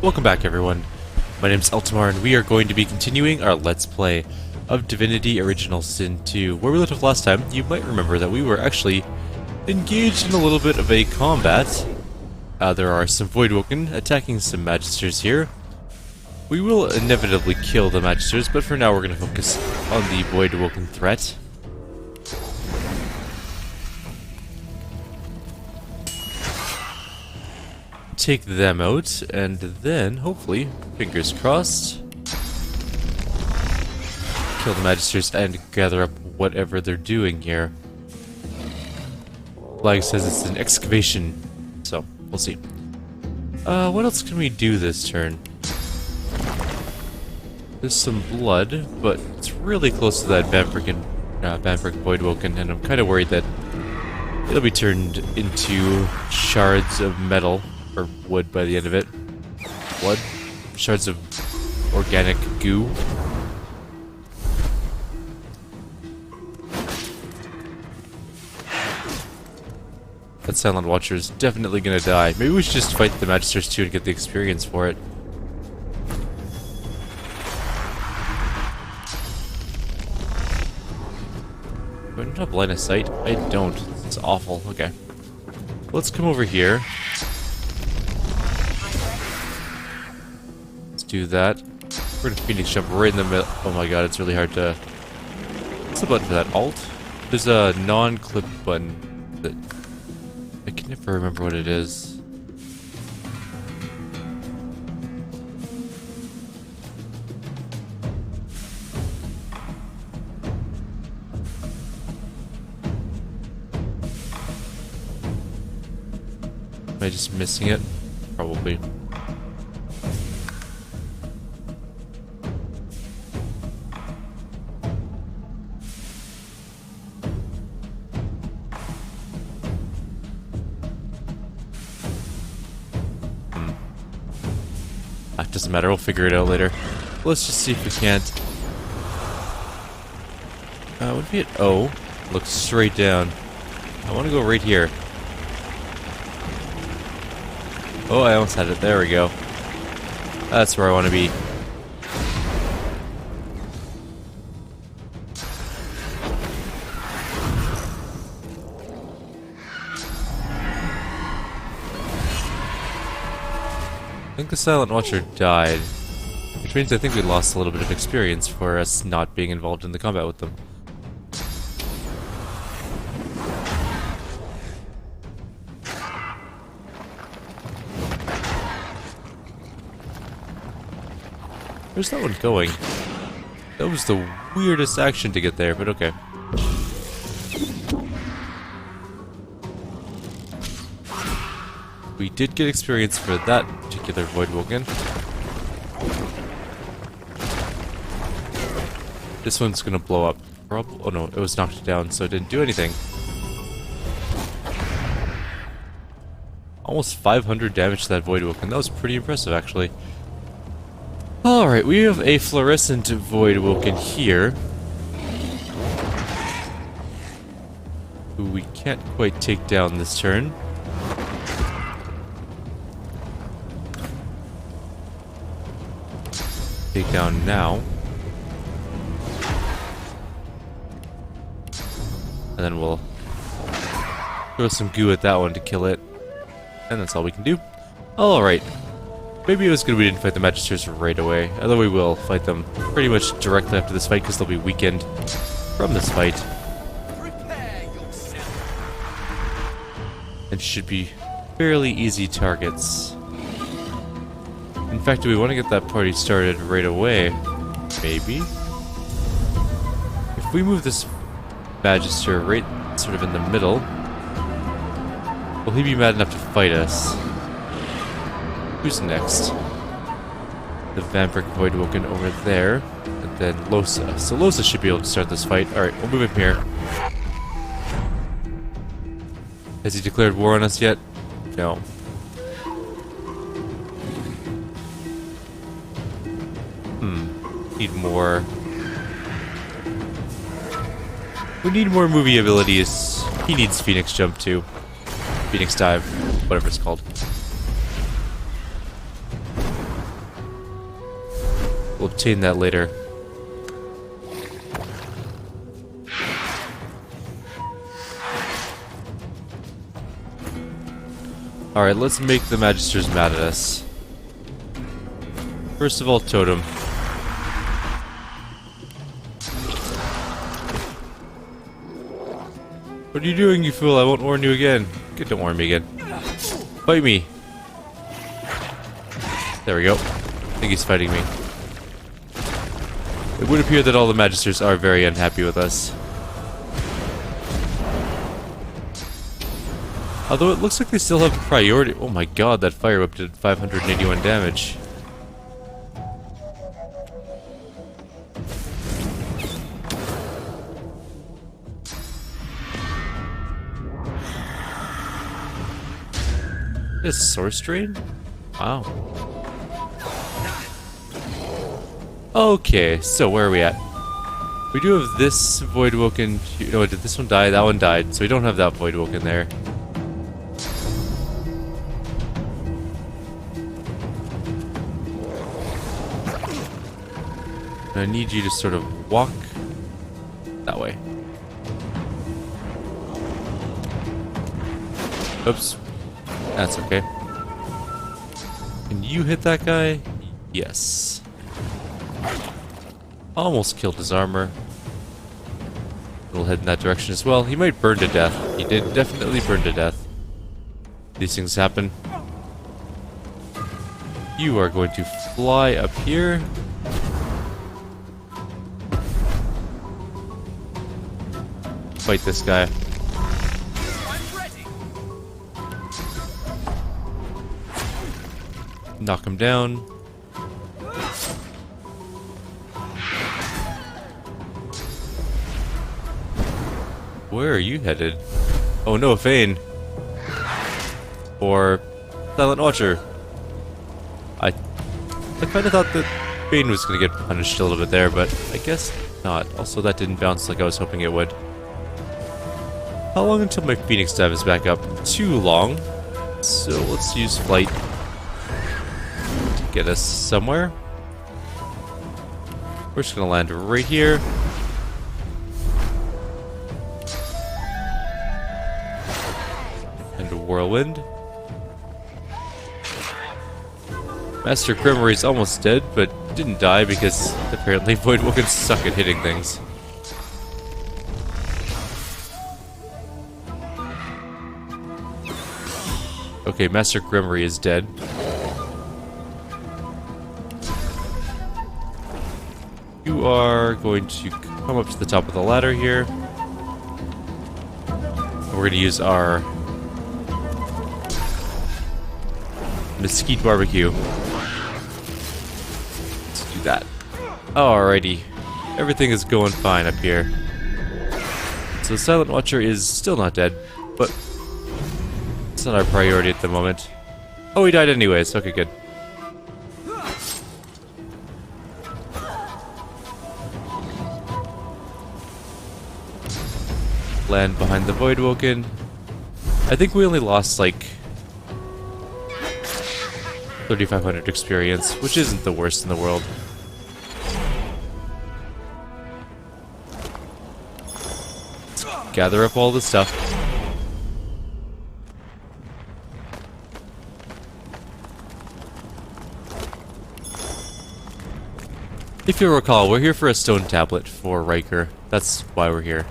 Welcome back, everyone. My name's Eltimar, and we are going to be continuing our Let's Play of Divinity Original Sin 2. Where we left off last time, you might remember that we were actually engaged in a little bit of a combat. There are some Voidwoken attacking some Magisters here. We will inevitably kill the Magisters, but for now we're going to focus on the Voidwoken threat. Take them out, and then, hopefully, fingers crossed, kill the Magisters and gather up whatever they're doing here. Flag says it's an excavation, so we'll see. What else can we do this turn? There's some blood, but it's really close to that Vampiric Voidwoken, and I'm kind of worried that it'll be turned into shards of metal. Or wood by the end of it. Blood? Shards of organic goo. That Silent Watcher is definitely gonna die. Maybe we should just fight the Magisters too and get the experience for it. Do I not have line of sight? I don't. It's awful. Okay. Let's come over here. Do that. We're gonna Phoenix jump right in the middle. Oh my god, it's really hard to... What's the button for that? Alt? There's a non-clip button that... I can never remember what it is. Am I just missing it? Probably. Doesn't matter, we'll figure it out later. Let's just see if we can't. Would be at O. Look straight down. I want to go right here. Oh, I almost had it. There we go. That's where I want to be. I think the Silent Watcher died, which means I think we lost a little bit of experience for us not being involved in the combat with them. Where's that one going? That was the weirdest action to get there, but okay. We did get experience for that particular Voidwoken. This one's gonna blow up. Oh no, it was knocked down, so it didn't do anything. Almost 500 damage to that Voidwoken. That was pretty impressive, actually. Alright, we have a fluorescent Voidwoken here, who we can't quite take down this turn. Take down now. And then we'll throw some goo at that one to kill it. And that's all we can do. Alright. Maybe it was good we didn't fight the Magisters right away. Although we will fight them pretty much directly after this fight because they'll be weakened from this fight. And should be fairly easy targets. In fact, do we want to get that party started right away? Maybe? If we move this Magister right sort of in the middle, will he be mad enough to fight us? Who's next? The Vampiric Voidwoken over there, and then Lohse. So Lohse should be able to start this fight. Alright, we'll move him here. Has he declared war on us yet? No. Need more. We need more movie abilities. He needs Phoenix Jump too. Phoenix Dive, whatever it's called. We'll obtain that later. Alright, let's make the Magisters mad at us. First of all, Totem. What are you doing, you fool? I won't warn you again. Don't warn me again. Fight me! There we go. I think he's fighting me. It would appear that all the Magisters are very unhappy with us. Although it looks like they still have priority. Oh my god, that fire whip did 581 damage. Is Source Drain? Wow. Okay, so where are we at? We do have this Voidwoken. No, did this one die? That one died, so we don't have that Voidwoken there. I need you to sort of walk that way. Oops. That's okay. Can you hit that guy? Yes. Almost killed his armor. We'll head in that direction as well. He might burn to death. He did definitely burn to death. These things happen. You are going to fly up here. Fight this guy. Knock him down. Where are you headed? Oh no, Fane. Or Silent Watcher. I kind of thought that Fane was going to get punished a little bit there, but I guess not. Also, that didn't bounce like I was hoping it would. How long until my Phoenix Dive is back up? Too long. So let's use Flight to get us somewhere. We're just going to land right here. And a Whirlwind. Master Grimory's almost dead, but didn't die because apparently Voidwokens suck at hitting things. Okay, Master Grimory is dead. You are going to come up to the top of the ladder here. We're going to use our Mesquite Barbecue to do that. Alrighty. Everything is going fine up here. So Silent Watcher is still not dead, but it's not our priority at the moment. Oh, he died anyways. Okay, good. Land behind the Voidwoken. I think we only lost like 3,500 experience, which isn't the worst in the world. Let's gather up all the stuff. If you'll recall, we're here for a stone tablet for Riker. That's why we're here.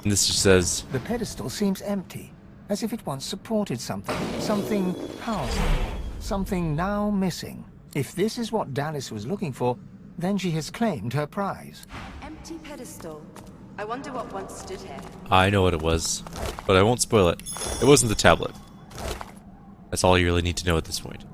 And this just says, the pedestal seems empty, as if it once supported something. Something powerful. Something now missing. If this is what Dallas was looking for, then she has claimed her prize. Empty pedestal. I wonder what once stood here. I know what it was, but I won't spoil it. It wasn't the tablet. That's all you really need to know at this point.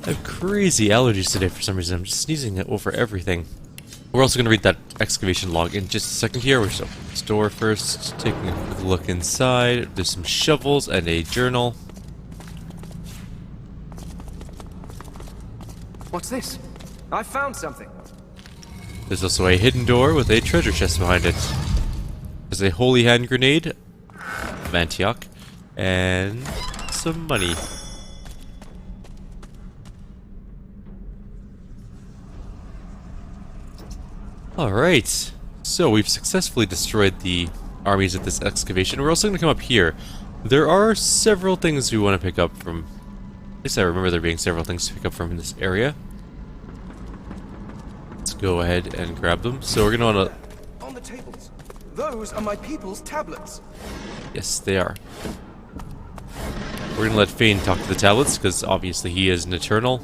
I have crazy allergies today for some reason. I'm just sneezing over everything. We're also going to read that excavation log in just a second here. We're just opening this door first, taking a quick look inside. There's some shovels and a journal. What's this? I found something. There's also a hidden door with a treasure chest behind it. There's a holy hand grenade of Antioch, and some money. Alright, so we've successfully destroyed the armies at this excavation. We're also going to come up here. There are several things we want to pick up from... At least I remember there being several things to pick up from this area. Let's go ahead and grab them. So we're going to want to... On the tables. Those are my people's tablets. Yes, they are. We're going to let Fane talk to the tablets, because obviously he is an Eternal,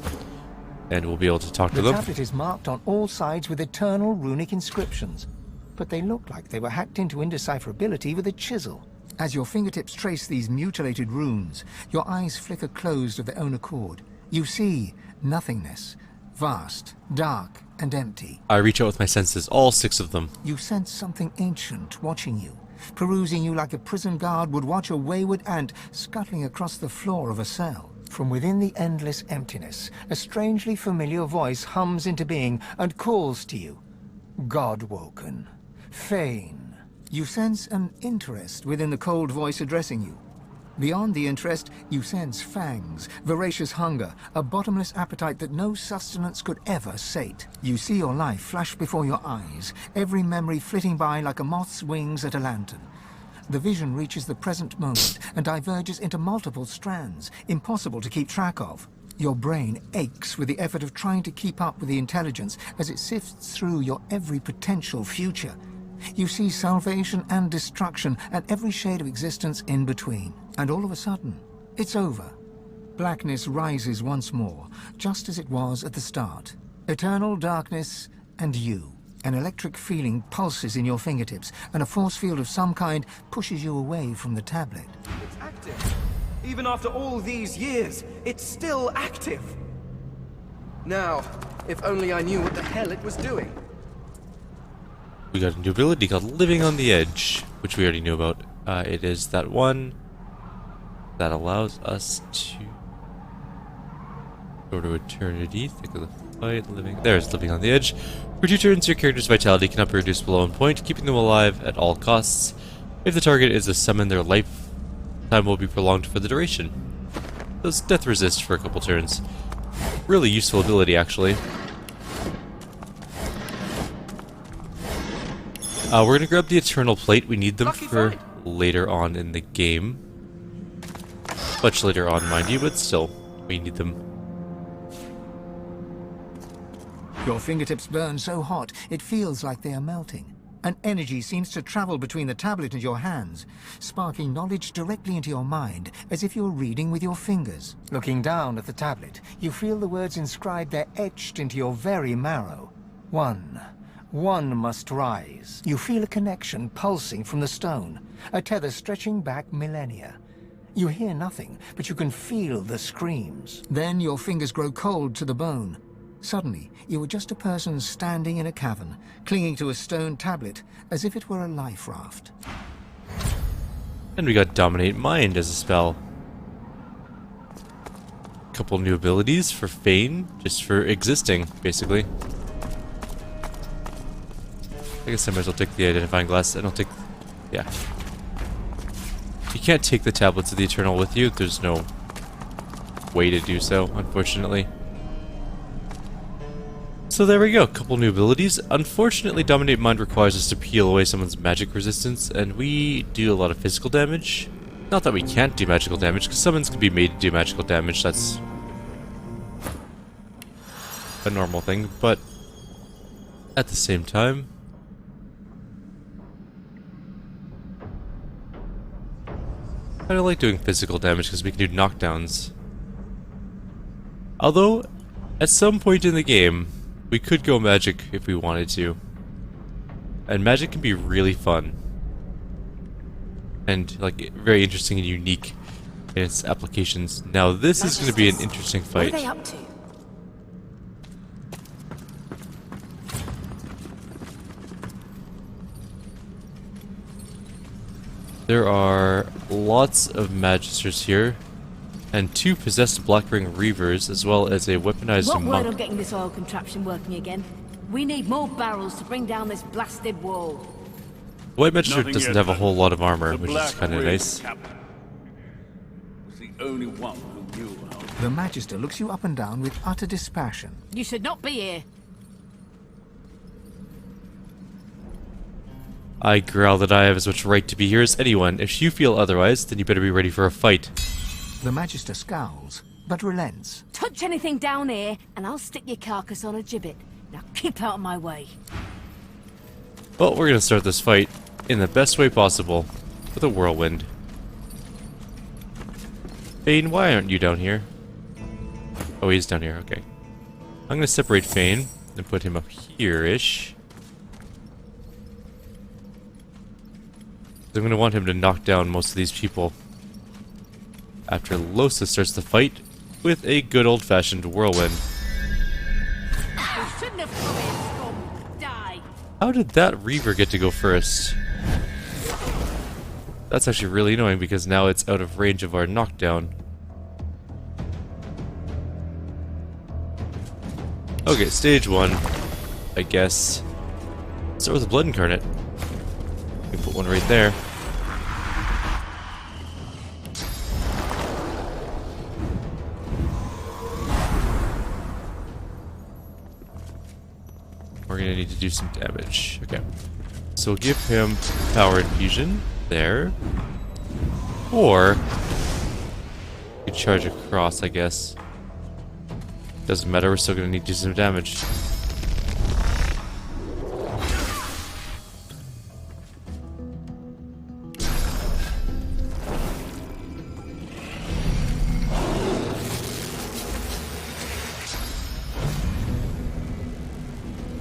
and we'll be able to talk to them. The tablet is marked on all sides with eternal runic inscriptions, but they look like they were hacked into indecipherability with a chisel. As your fingertips trace these mutilated runes, your eyes flicker closed of their own accord. You see nothingness, vast, dark, and empty. I reach out with my senses, all 6 of them. You sense something ancient watching you, perusing you like a prison guard would watch a wayward ant scuttling across the floor of a cell. From within the endless emptiness, a strangely familiar voice hums into being and calls to you. Godwoken. Fane. You sense an interest within the cold voice addressing you. Beyond the interest, you sense fangs, voracious hunger, a bottomless appetite that no sustenance could ever sate. You see your life flash before your eyes, every memory flitting by like a moth's wings at a lantern. The vision reaches the present moment and diverges into multiple strands, impossible to keep track of. Your brain aches with the effort of trying to keep up with the intelligence as it sifts through your every potential future. You see salvation and destruction and every shade of existence in between. And all of a sudden, it's over. Blackness rises once more, just as it was at the start. Eternal darkness and you. An electric feeling pulses in your fingertips, and a force field of some kind pushes you away from the tablet. It's active. Even after all these years, it's still active. Now, if only I knew what the hell it was doing. We got a new ability called Living on the Edge, which we already knew about. It is that one that allows us to go to eternity. Think of the fight. There's Living on the Edge. For 2 turns, your character's vitality cannot be reduced below 1 point, keeping them alive at all costs. If the target is a summon, their lifetime will be prolonged for the duration. Does death resist for a couple turns. Really useful ability, actually. We're going to grab the Eternal Plate. We need them for later on in the game. Much later on, mind you, but still, we need them. Your fingertips burn so hot, it feels like they are melting. An energy seems to travel between the tablet and your hands, sparking knowledge directly into your mind, as if you're reading with your fingers. Looking down at the tablet, you feel the words inscribed there etched into your very marrow. One must rise. You feel a connection pulsing from the stone, a tether stretching back millennia. You hear nothing, but you can feel the screams. Then your fingers grow cold to the bone. Suddenly, you are just a person standing in a cavern, clinging to a stone tablet, as if it were a life raft. And we got Dominate Mind as a spell. Couple new abilities for Fane, just for existing, basically. I guess I might as well take the Identifying Glass. I don't think... yeah. You can't take the tablets of the Eternal with you. There's no way to do so, unfortunately. So there we go, couple new abilities. Unfortunately, Dominate Mind requires us to peel away someone's magic resistance, and we do a lot of physical damage. Not that we can't do magical damage, because summons can be made to do magical damage. That's a normal thing, but at the same time... I don't like doing physical damage because we can do knockdowns. Although, at some point in the game, we could go magic if we wanted to. And magic can be really fun. And, like, very interesting and unique in its applications. Now, this is going to be an interesting fight. What are they up to? There are lots of Magisters here. and 2 possessed Blackring Reavers, as well as a weaponized What word on monk. getting this oil contraption working again? We need more barrels to bring down this blasted wall. White Magister Nothing doesn't yet, have a man. whole lot of armor, The which is Black kind of Ring nice. Captain was the only one who knew how. The Magister looks you up and down with utter dispassion. You should not be here. I growl that I have as much right to be here as anyone. If you feel otherwise, then you better be ready for a fight. The Magister scowls, but relents. Touch anything down here, and I'll stick your carcass on a gibbet. Now keep out of my way. Well, we're gonna start this fight in the best way possible, with a whirlwind. Fane, why aren't you down here? Oh, he's down here, okay. I'm gonna separate Fane and put him up here-ish. I'm gonna want him to knock down most of these people after Losa starts the fight with a good old-fashioned whirlwind. You shouldn't have come here, scum. Die. How did that Reaver get to go first? That's actually really annoying because now it's out of range of our knockdown. Okay, stage 1, I guess. Start with the Blood Incarnate. We can put one right there. We're gonna need to do some damage. Okay. So we'll give him Power Infusion there. Or we could charge across, I guess. Doesn't matter, we're still gonna need to do some damage.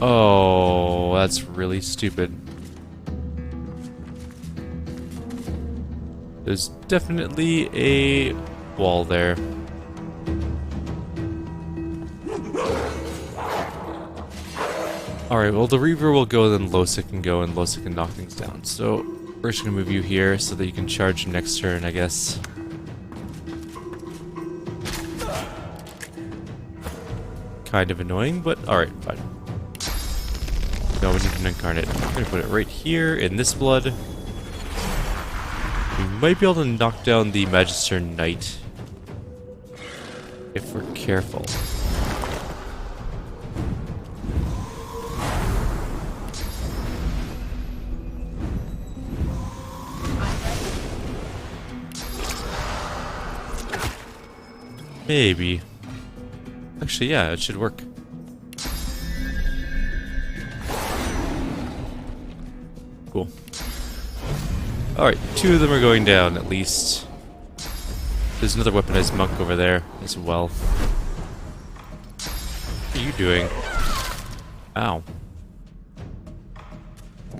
Oh, that's really stupid. There's definitely a wall there. Alright, well the Reaver will go, then Losa can go, and Losa can knock things down. So, we're just gonna move you here so that you can charge next turn, I guess. Kind of annoying, but alright, fine. No, we need an Incarnate. I'm gonna put it right here in this blood. We might be able to knock down the Magister Knight if we're careful. Maybe. Actually, yeah, it should work. Cool. Alright, 2 of them are going down, at least. There's another weaponized monk over there, as well. What are you doing? Ow.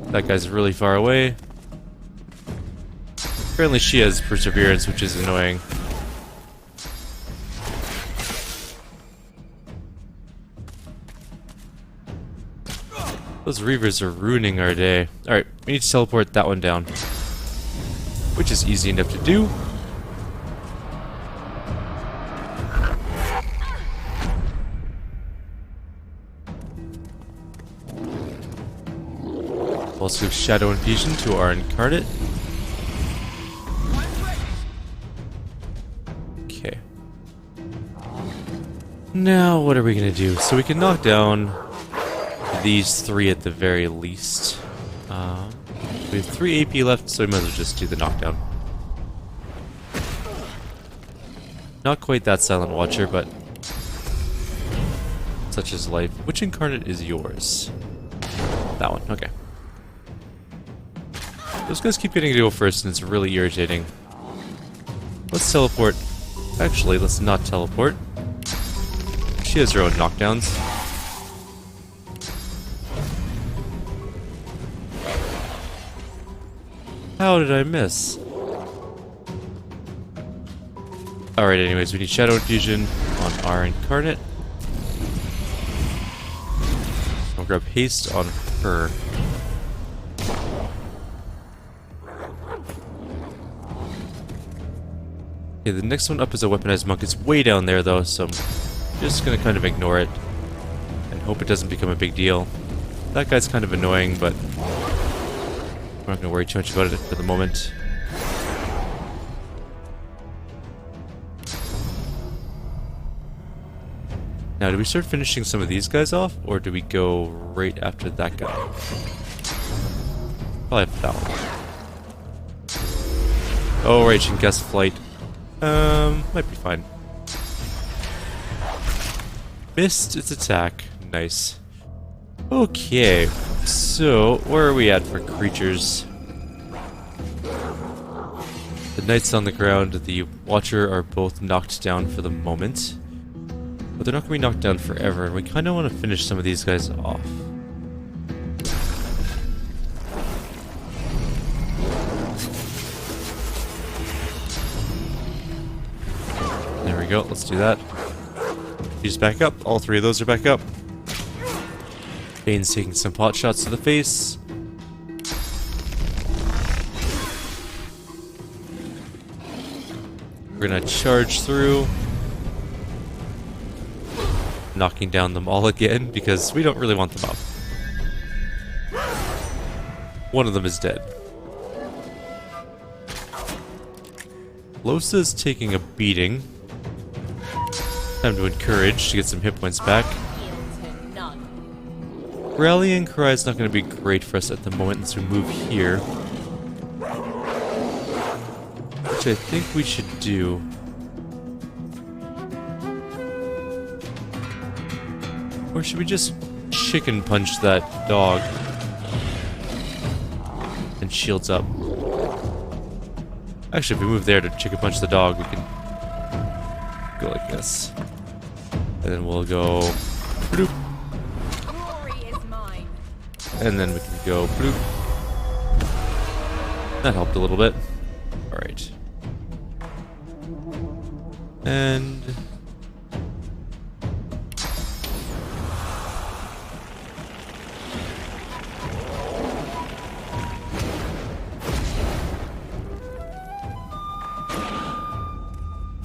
That guy's really far away. Apparently she has perseverance, which is annoying. Those Reavers are ruining our day. Alright, we need to teleport that one down. Which is easy enough to do. Also give Shadow Infusion to our Incarnate. Okay. Now, what are we gonna do? So we can knock down these 3 at the very least. We have 3 AP left, so we might as well just do the knockdown. Not quite that Silent Watcher, but such is life. Which Incarnate is yours? That one, okay. Those guys keep getting to go first, and it's really irritating. Let's teleport. Actually, let's not teleport. She has her own knockdowns. How did I miss? Alright, anyways, we need Shadow Infusion on our Incarnate. I'll grab Haste on her. Okay, the next one up is a weaponized monk. It's way down there though, so I'm just gonna kind of ignore it and hope it doesn't become a big deal. That guy's kind of annoying, but we're not gonna worry too much about it for the moment. Now, do we start finishing some of these guys off, or do we go right after that guy? Probably after that one. Oh, right, she can cast Flight. Might be fine. Missed its attack. Nice. Okay, so where are we at for creatures? The knights on the ground and the watcher are both knocked down for the moment. But they're not going to be knocked down forever, and we kind of want to finish some of these guys off. There we go, let's do that. He's back up, all three of those are back up. Bane's taking some pot shots to the face. We're going to charge through. Knocking down them all again, because we don't really want them up. One of them is dead. Losa's taking a beating. Time to encourage to get some hit points back. Rallying Cry is not going to be great for us at the moment as we move here. Which I think we should do. Or should we just chicken punch that dog? And shields up. Actually, if we move there to chicken punch the dog, we can go like this. And then we'll go bloop. And then we can go bloop. That helped a little bit. Alright. And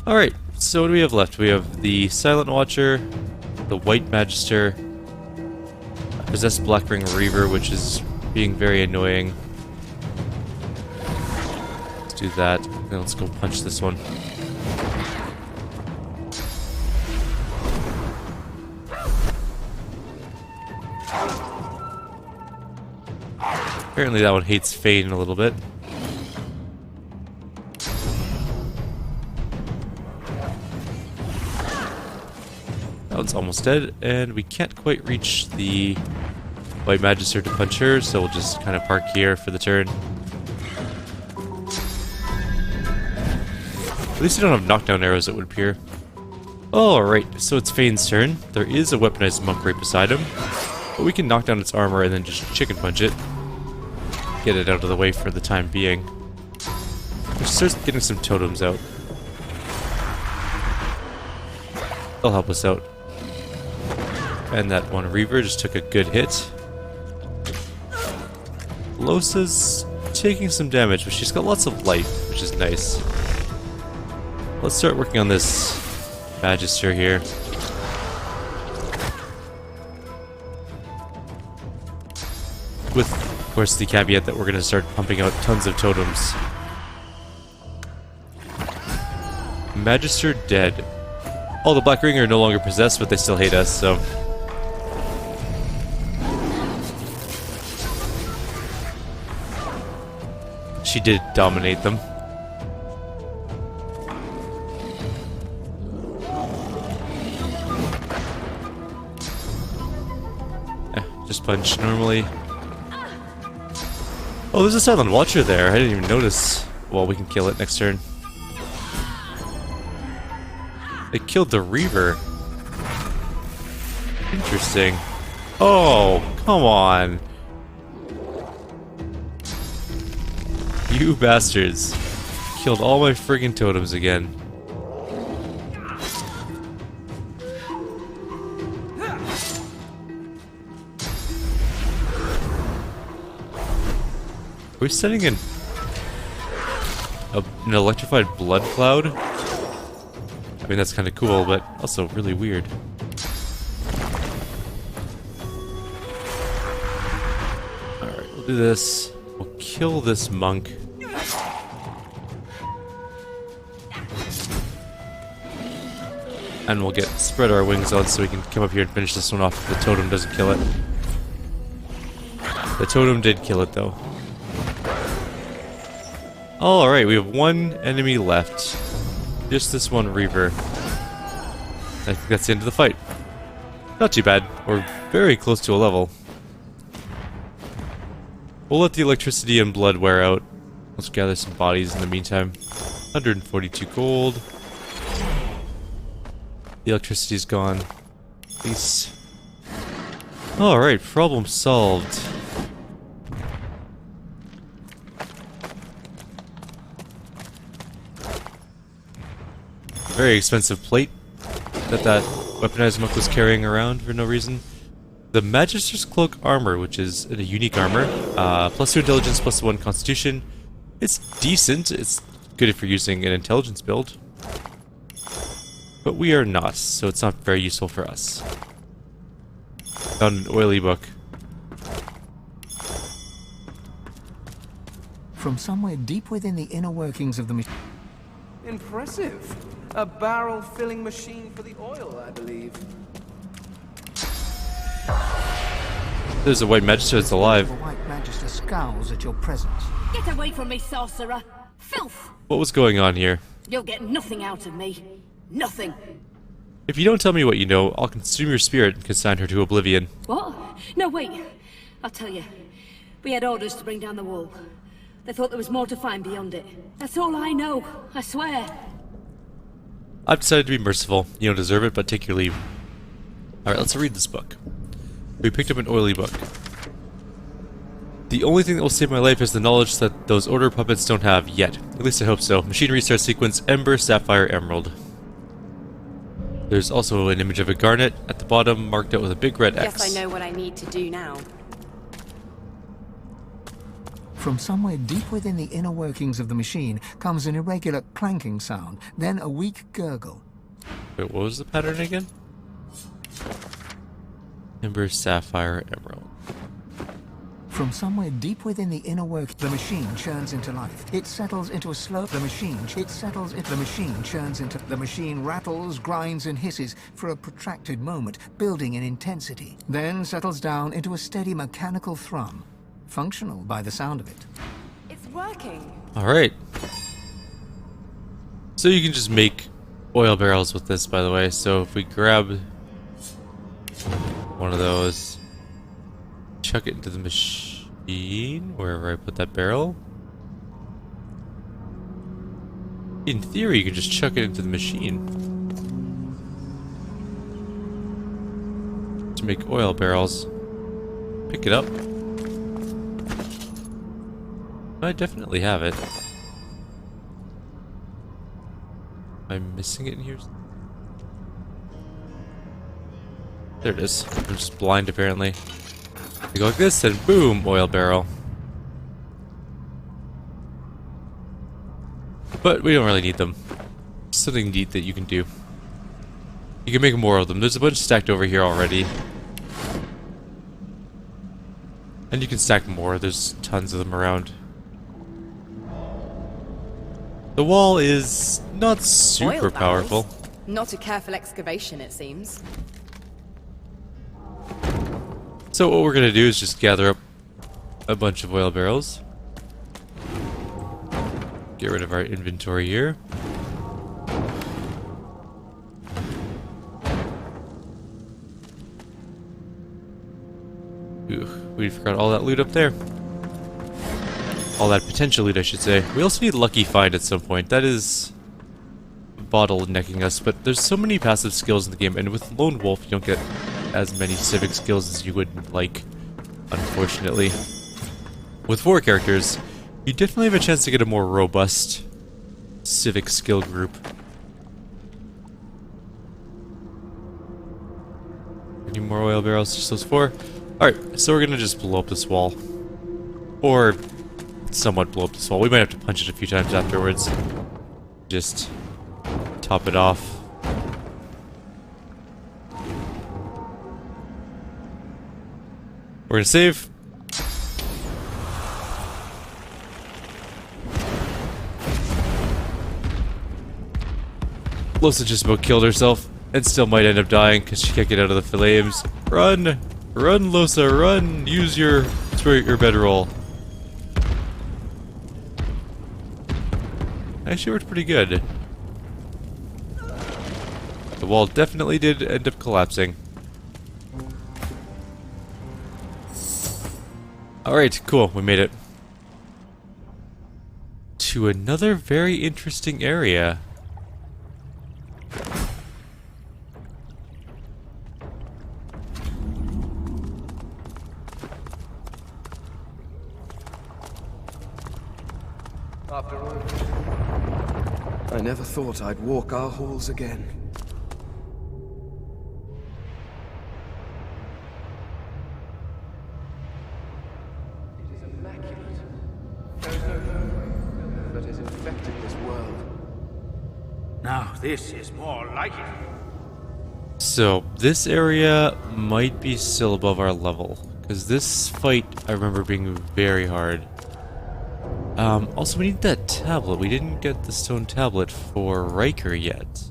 alright, so what do we have left? We have the Silent Watcher, the White Magister, a Possessed Blackring Reaver, which is being very annoying. Let's do that, then let's go punch this one. Apparently that one hates Fane a little bit. That one's almost dead, and we can't quite reach the White Magister to punch her, so we'll just kind of park here for the turn. At least we don't have knockdown arrows, it would appear. Alright, so it's Fane's turn. There is a weaponized monk right beside him, but we can knock down its armor and then just chicken punch it. Get it out of the way for the time being. Which starts getting some totems out. They'll help us out. And that one Reaver just took a good hit. Losa's taking some damage, but she's got lots of life, which is nice. Let's start working on this Magister here. With, of course, the caveat that we're going to start pumping out tons of totems. Magister dead. Oh, the Black Ring are no longer possessed, but they still hate us, so... She did dominate them. Just punch normally. Oh, there's a Silent Watcher there. I didn't even notice. Well, we can kill it next turn. It killed the Reaver. Interesting. Oh, come on. You bastards. Killed all my friggin' totems again. Are we setting an electrified blood cloud? I mean, that's kind of cool, but also really weird. Alright, we'll do this. We'll kill this monk. And we'll get spread our wings out so we can come up here and finish this one off if the totem doesn't kill it. The totem did kill it, though. Alright, we have one enemy left. Just this one Reaver. I think that's the end of the fight. Not too bad. We're very close to a level. We'll let the electricity and blood wear out. Let's gather some bodies in the meantime. 142 gold. The electricity's gone. At least. Alright, problem solved. Very expensive plate that weaponized monk was carrying around for no reason. The Magisters Cloak armor, which is a unique armor, +2 intelligence, +1 constitution. It's decent. It's good if you're using an intelligence build. But we are not, so it's not very useful for us. Found an oily book. From somewhere deep within the inner workings of the machine. Impressive. A barrel-filling machine for the oil, I believe. There's a white magister that's alive. The white magister scowls at your presence. Get away from me, sorcerer! Filth! What was going on here? You'll get nothing out of me. Nothing. If you don't tell me what you know, I'll consume your spirit and consign her to oblivion. What? No, wait. I'll tell you. We had orders to bring down the wall. They thought there was more to find beyond it. That's all I know, I swear. I've decided to be merciful. You don't deserve it, but take your leave. Alright, let's read this book. We picked up an oily book. The only thing that will save my life is the knowledge that those order puppets don't have yet. At least I hope so. Machine restart sequence, Ember, Sapphire, Emerald. There's also an image of a garnet at the bottom, marked out with a big red X. Guess I know what I need to do now. From somewhere deep within the inner workings of the machine comes an irregular clanking sound, then a weak gurgle. Wait, what was the pattern again? Ember, Sapphire, Emerald. From somewhere deep within the inner work, the machine churns into life. It settles into a slow. The machine churns into. The machine rattles, grinds, and hisses for a protracted moment, building in intensity. Then settles down into a steady mechanical thrum, functional by the sound of it. It's working. All right. So you can just make oil barrels with this, by the way. So if we grab one of those, chuck it into the machine, wherever I put that barrel. In theory, you can just chuck it into the machine to make oil barrels. Pick it up. I definitely have it. Am I missing it in here? There it is. I'm just blind, apparently. You go like this, and boom, oil barrel. But we don't really need them. Something neat that you can do. You can make more of them. There's a bunch stacked over here already. And you can stack more. There's tons of them around. The wall is not super Oil barrels? powerful. Not a careful excavation, it seems. So what we're gonna do is just gather up a bunch of oil barrels. Get rid of our inventory here. Ooh, we forgot all that loot up there. All that potential loot, I should say. We also need Lucky Find at some point. That is bottlenecking us, but there's so many passive skills in the game, and with Lone Wolf you don't get as many civic skills as you would like, unfortunately. With 4 characters, you definitely have a chance to get a more robust civic skill group. Any more oil barrels? Just those 4? Alright, so we're gonna just blow up this wall. Or somewhat blow up this wall. We might have to punch it a few times afterwards. Just top it off. We're gonna save. Losa just about killed herself, and still might end up dying because she can't get out of the flames. Run! Run, Losa, run! Use your bedroll. Actually worked pretty good. The wall definitely did end up collapsing. Alright, cool, we made it. To another very interesting area. After all, I never thought I'd walk our halls again. It is immaculate. There is no evil that has infected this world. Now this is more like it. So, this area might be still above our level. Because this fight, I remember being very hard. Also, we need that tablet. We didn't get the stone tablet for Riker yet.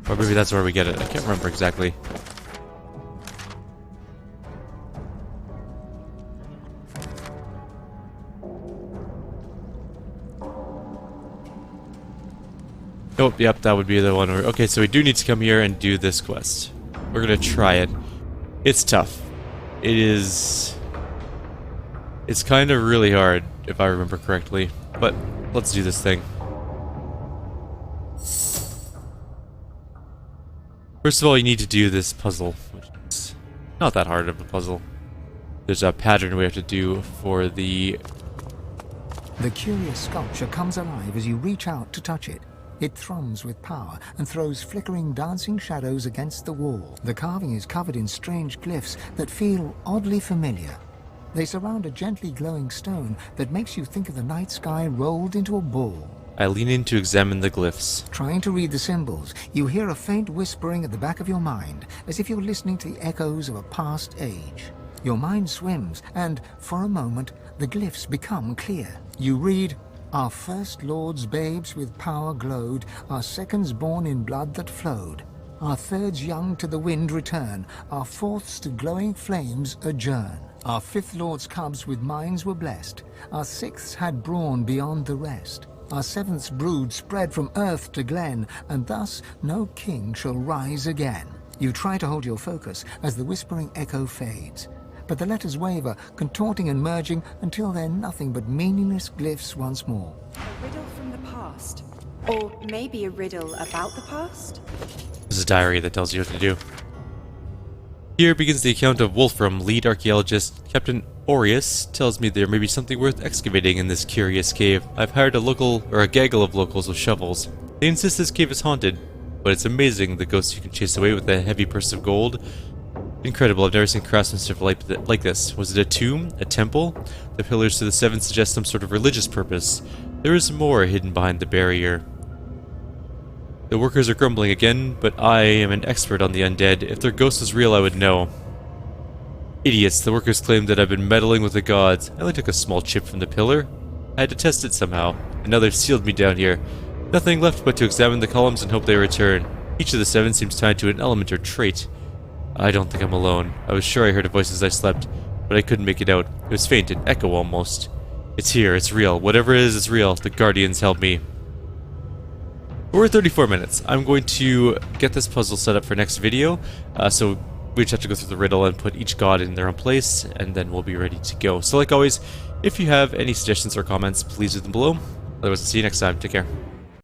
Or maybe that's where we get it. I can't remember exactly. Nope, yep, that would be the one. Okay, so we do need to come here and do this quest. We're gonna try it. It's tough. It is... It's kind of really hard, if I remember correctly. But let's do this thing. First of all, you need to do this puzzle, which is not that hard of a puzzle. There's a pattern we have to do for the... The curious sculpture comes alive as you reach out to touch it. It thrums with power and throws flickering, dancing shadows against the wall. The carving is covered in strange glyphs that feel oddly familiar. They surround a gently glowing stone that makes you think of the night sky rolled into a ball. I lean in to examine the glyphs. Trying to read the symbols, you hear a faint whispering at the back of your mind, as if you're listening to the echoes of a past age. Your mind swims, and, for a moment, the glyphs become clear. You read, "Our first lords babes with power glowed, our seconds born in blood that flowed. Our thirds young to the wind return, our fourths to glowing flames adjourn. Our fifth lord's cubs with minds were blessed, our sixths had brawn beyond the rest. Our seventh's brood spread from earth to glen, and thus no king shall rise again." You try to hold your focus as the whispering echo fades, but the letters waver, contorting and merging until they're nothing but meaningless glyphs once more. A riddle from the past. Or maybe a riddle about the past? There's a diary that tells you what to do. Here begins the account of Wolfram. Lead archaeologist Captain Aureus tells me there may be something worth excavating in this curious cave. I've hired a gaggle of locals with shovels. They insist this cave is haunted, but it's amazing the ghosts you can chase away with a heavy purse of gold. Incredible, I've never seen craftsmanship like this. Was it a tomb? A temple? The pillars to the seven suggest some sort of religious purpose. There is more hidden behind the barrier. The workers are grumbling again, but I am an expert on the undead. If their ghost is real, I would know. Idiots, the workers claim that I've been meddling with the gods. I only took a small chip from the pillar. I had to test it somehow, and now they've sealed me down here. Nothing left but to examine the columns and hope they return. Each of the seven seems tied to an element or trait. I don't think I'm alone. I was sure I heard a voice as I slept, but I couldn't make it out. It was faint, an echo almost. It's here, it's real. Whatever it is, it's real. The Guardians help me. We're at 34 minutes. I'm going to get this puzzle set up for next video. So we just have to go through the riddle and put each god in their own place, and then we'll be ready to go. So like always, if you have any suggestions or comments, please leave them below. Otherwise, I'll see you next time. Take care.